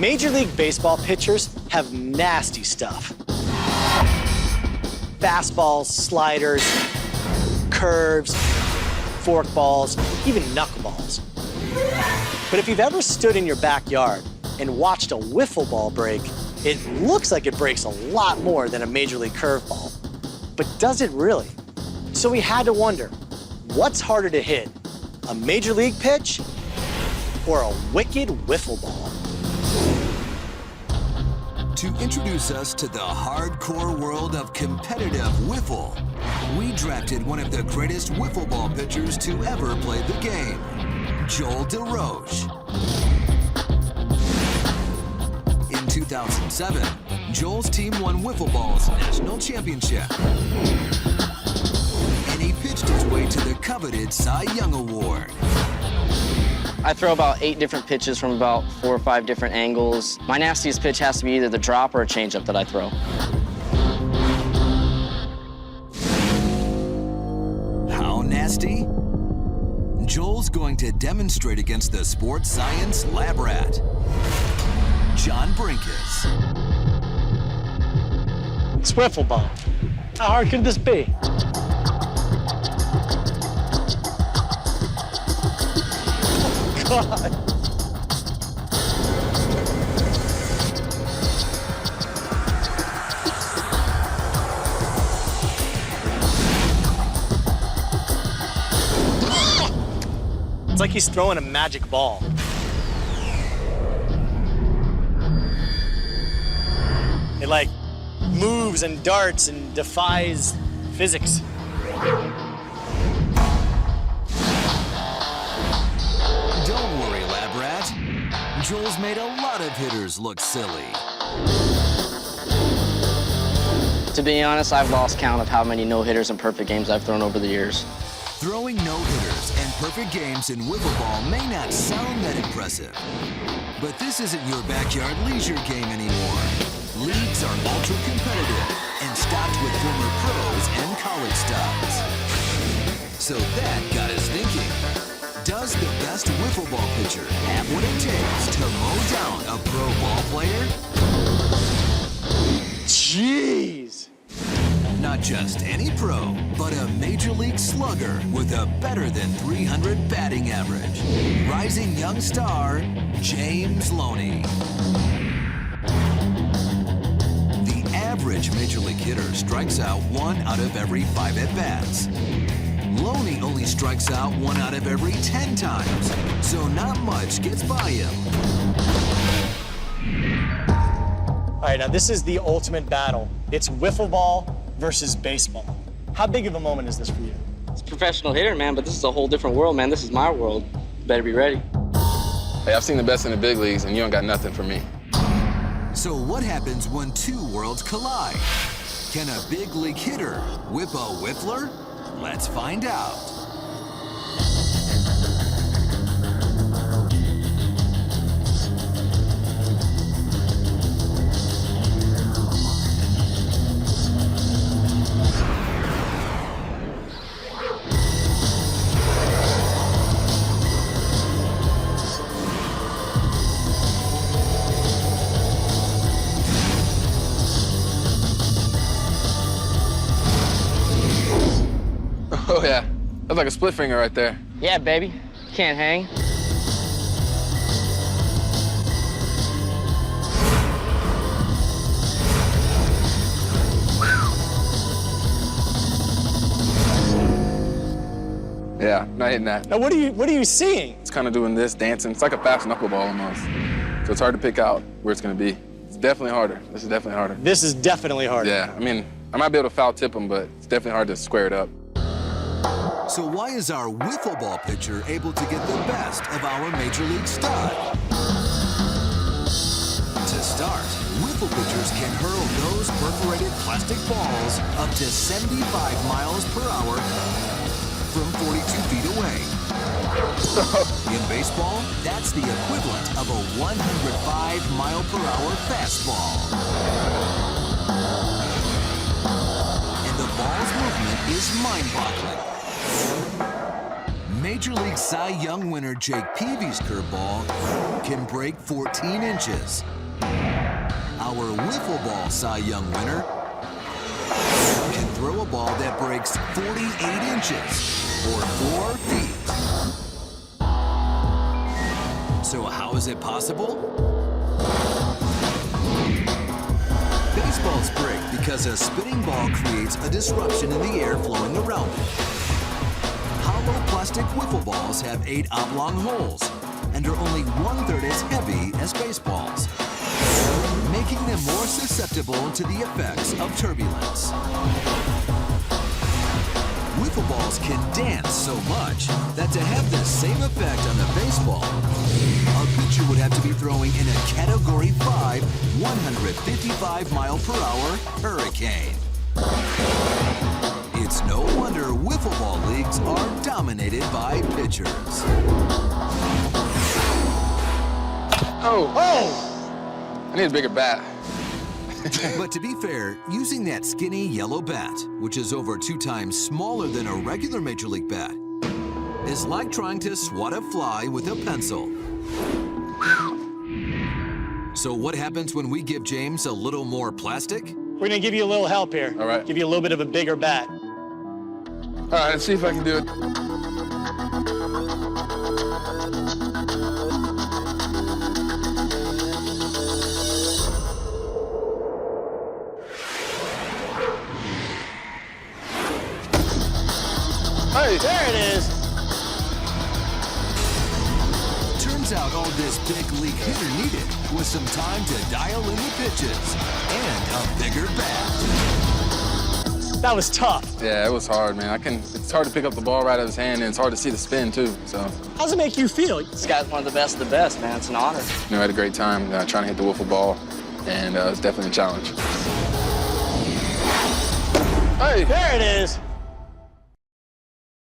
Major League Baseball pitchers have nasty stuff. Fastballs, sliders, curves, forkballs, even knuckleballs. But if you've ever stood in your backyard and watched a wiffle ball break, it looks like it breaks a lot more than a Major League curveball. But does it really? So we had to wonder, what's harder to hit, a Major League pitch or a wicked wiffle ball? To introduce us to the hardcore world of competitive wiffle, we drafted one of the greatest wiffle ball pitchers to ever play the game, Joel DeRoche. In 2007, Joel's team won wiffle ball's national championship. And he pitched his way to the coveted Cy Young Award. I throw about 8 different pitches from about 4 or 5 different angles. My nastiest pitch has to be either the drop or a changeup that I throw. How nasty? Joel's going to demonstrate against the sports science lab rat, John Brinkus. It's wiffle ball. How hard could this be? God. It's like he's throwing a magic ball. It like moves and darts and defies physics. Don't worry, lab rat. Joel's made a lot of hitters look silly. To be honest, I've lost count of how many no-hitters and perfect games I've thrown over the years. Throwing no-hitters and perfect games in wiffle ball may not sound that impressive, but this isn't your backyard leisure game anymore. Leagues are ultra-competitive and stocked with former pros and college stars. So that got us thinking. Does the best wiffle ball pitcher have what it takes to mow down a pro ball player? Jeez. Not just any pro, but a major league slugger with a better than 300 batting average. Rising young star, James Loney. The average major league hitter strikes out 1 out of every 5 at-bats. Loney only strikes out 1 out of every 10 times, so not much gets by him. All right, now this is the ultimate battle. It's wiffle ball versus baseball. How big of a moment is this for you? It's a professional hitter, man, but this is a whole different world, man. This is my world. You better be ready. Hey, I've seen the best in the big leagues, and you don't got nothing for me. So what happens when 2 worlds collide? Can a big league hitter whip a whiffler? Let's find out. Oh, yeah. That's like a split finger right there. Yeah, baby. Can't hang. Yeah, not hitting that. Now, what are you seeing? It's kind of doing this, dancing. It's like a fast knuckleball almost. So it's hard to pick out where it's going to be. It's definitely harder. This is definitely harder. This is definitely harder. Yeah, I mean, I might be able to foul tip him, but it's definitely hard to square it up. So why is our wiffle ball pitcher able to get the best of our major league stud? To start, wiffle pitchers can hurl those perforated plastic balls up to 75 miles per hour from 42 feet away. In baseball, that's the equivalent of a 105 mile per hour fastball. And the ball's movement is mind-boggling. Major League Cy Young winner Jake Peavy's curveball can break 14 inches. Our WiffleBall Cy Young winner can throw a ball that breaks 48 inches, or 4 feet. So how is it possible? Baseballs break because a spinning ball creates a disruption in the air flowing around it. Hollow plastic wiffle balls have 8 oblong holes and are only 1/3 as heavy as baseballs, making them more susceptible to the effects of turbulence. Wiffle balls can dance so much that to have the same effect on a baseball, a pitcher would have to be throwing in a Category 5, 155-mile-per-hour hurricane. It's no wonder wiffle ball leagues are dominated by pitchers. Oh! I need a bigger bat. But to be fair, using that skinny yellow bat, which is over 2 times smaller than a regular Major League bat, is like trying to swat a fly with a pencil. So what happens when we give James a little more plastic? We're gonna give you a little help here. All right. Give you a little bit of a bigger bat. All right, let's see if I can do it. Hey! There it is. Turns out all this big league hitter needed was some time to dial in the pitches and a bigger bat. That was tough. Yeah, it was hard, man. It's hard to pick up the ball right out of his hand, and it's hard to see the spin, too. So, How does it make you feel? This guy's one of the best of the best, man. It's an honor. I had a great time trying to hit the wiffle ball, and it was definitely a challenge. Hey! There it is.